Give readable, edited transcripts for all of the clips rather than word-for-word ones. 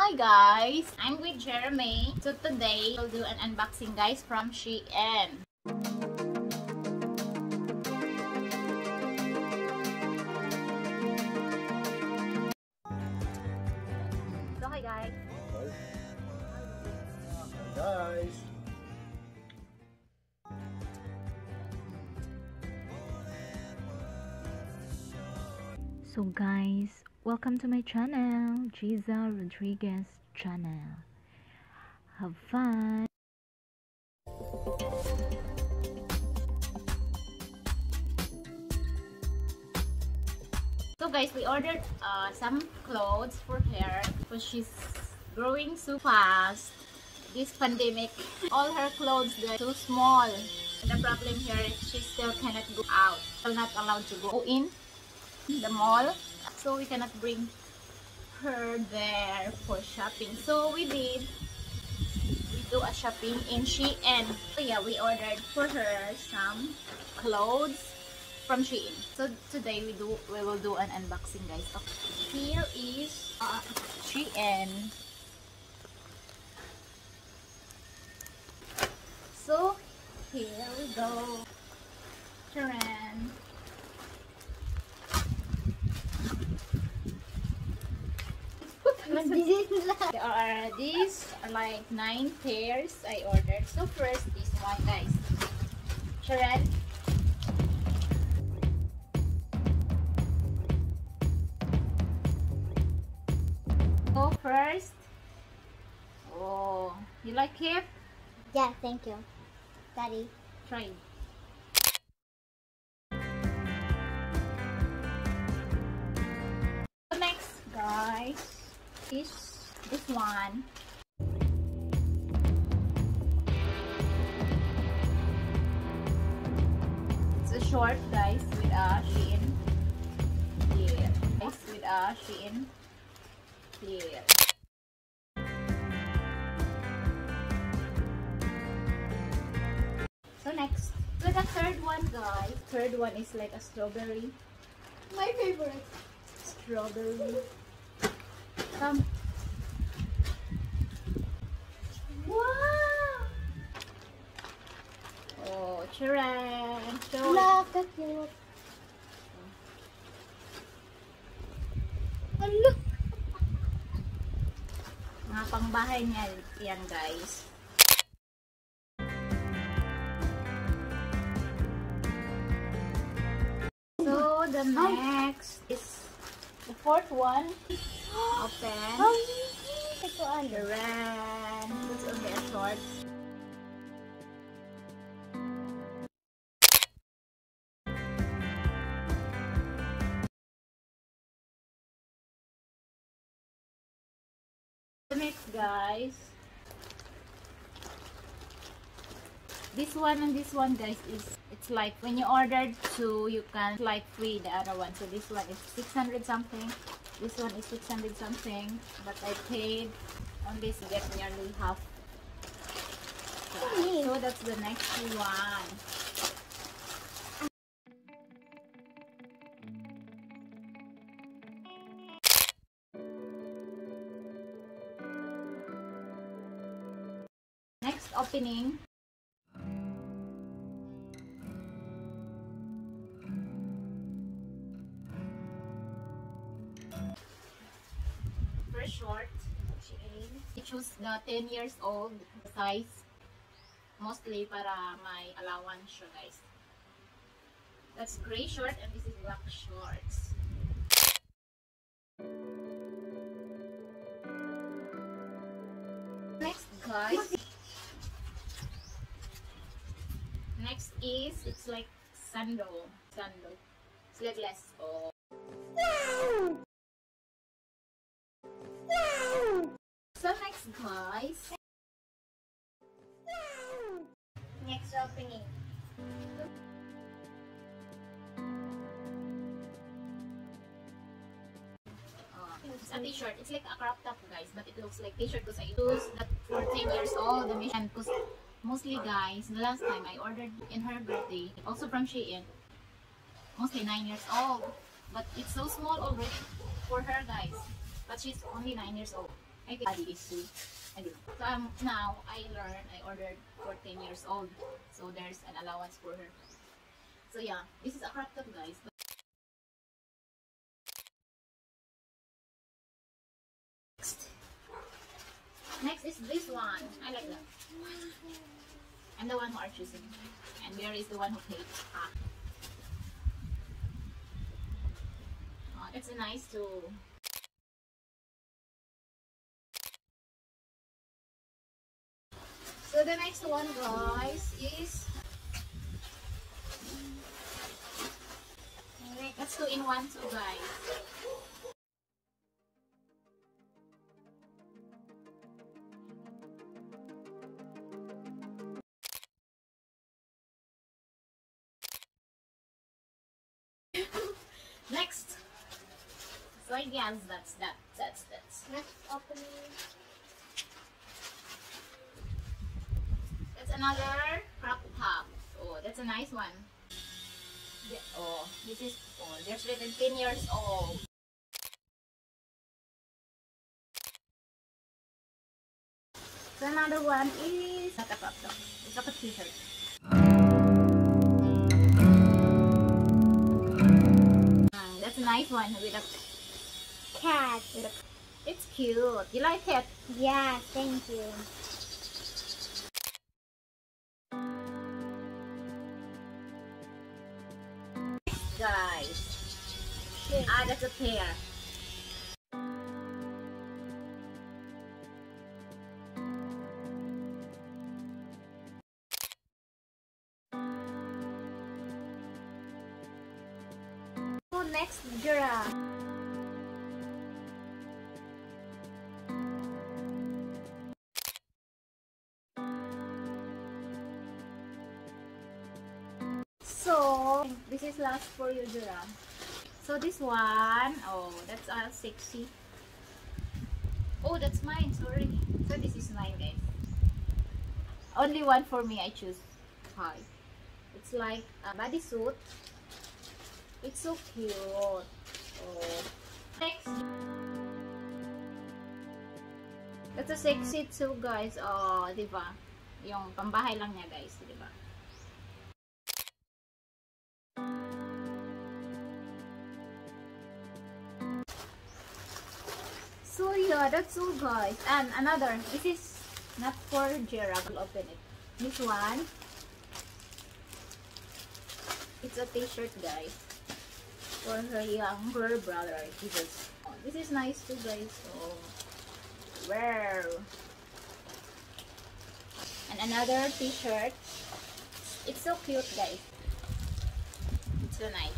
Hi guys, I'm with Jeremy. So today we'll do an unboxing guys from Shein. So hi guys. Hi guys. So guys, welcome to my channel, Jeera Rodriguez channel. Have fun! So guys, we ordered some clothes for her because she's growing so fast. This pandemic, all her clothes are too small. And the problem here is she still cannot go out. Still not allowed to go in the mall. So we cannot bring her there for shopping. So we do a shopping in Shein. So yeah, we ordered for her some clothes from Shein. So today we will do an unboxing guys. Okay. Here is Shein. So here we go. Sharon. These are like 9 pairs I ordered. So first this one guys. Sharon. So first. Oh, you like it? Yeah, thank you, Daddy. Try. So next guys is this one. It's a short guys with a Shein here. Guys with a Shein here. So next, so the third one guys. Third one is like a strawberry. My favorite. Strawberry. Come. Wow! Oh, Sharon. Show. Look, that's cute. Oh, look! Mga pangbahay niya yan guys. So the next is the fourth one. Open. Ito ano? Sharon. It's only a short. The next guys. This one and this one guys is it's like when you ordered two you can like free the other one. So this one is 600 something. This one is 600 something. But I paid on this to get nearly half. So that's the next one. Next opening. First short. I choose the 10 years old size. Mostly para may allowance siya guys. That's gray short and this is black shorts. Next guys. Next is it's like sandal. It's like less. Oh. So next guys. Next opening. It's a t-shirt. It's like a crop top guys, but it looks like t-shirt because I used that for 10 years old. The mission because mostly guys, the last time I ordered in her birthday, also from Shein, mostly 9 years old. But it's so small already for her guys. But she's only 9 years old. I think body is sweet. I do. So now I learned, I ordered for 10 years old. So there's an allowance for her. So yeah, this is a crop top, guys. Next is this one. I like that. I'm the one who are choosing. And Mary is the one who paid. It's a nice too. So the next one, guys, is that's 2-in-1 too, guys. Next. So I guess that's. Next opening. That's another crop top. Oh, that's a nice one. Oh, this is, oh, there's written 10 years old. So another one is not a crop top. It's like a t-shirt. That's a nice one with a Cat. it's cute. You like it? Yeah, thank you. Guys. Shit. That's a pair. So next, Jeera. So this is last for you, Jeera. So this one, oh, that's sexy. Oh, that's mine. Sorry. So this is mine, guys. Only one for me. I choose. Hi. It's like a bodysuit. It's so cute. Oh. Next. That's a sexy too, guys. Oh, diba? Yung pambahay lang niya, guys. Diba? So yeah, that's all, guys. And another. This is not for Jeera. I'll open it. This one. It's a t-shirt, guys. For her younger brother. This is nice too, guys. So, wow. And another t-shirt. It's so cute, guys. It's so nice.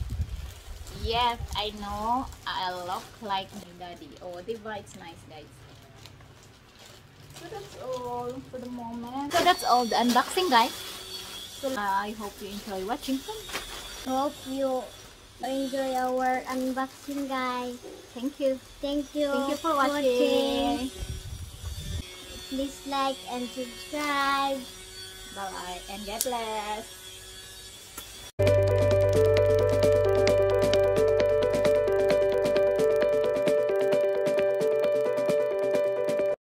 Yes, I know I look like my daddy. Oh, diba? It's nice, guys. So that's all for the moment. So that's all the unboxing, guys. So I hope you enjoy watching. Hope you enjoy our unboxing, guys. Thank you. Thank you. Thank you for watching. Please like and subscribe. Bye and God bless.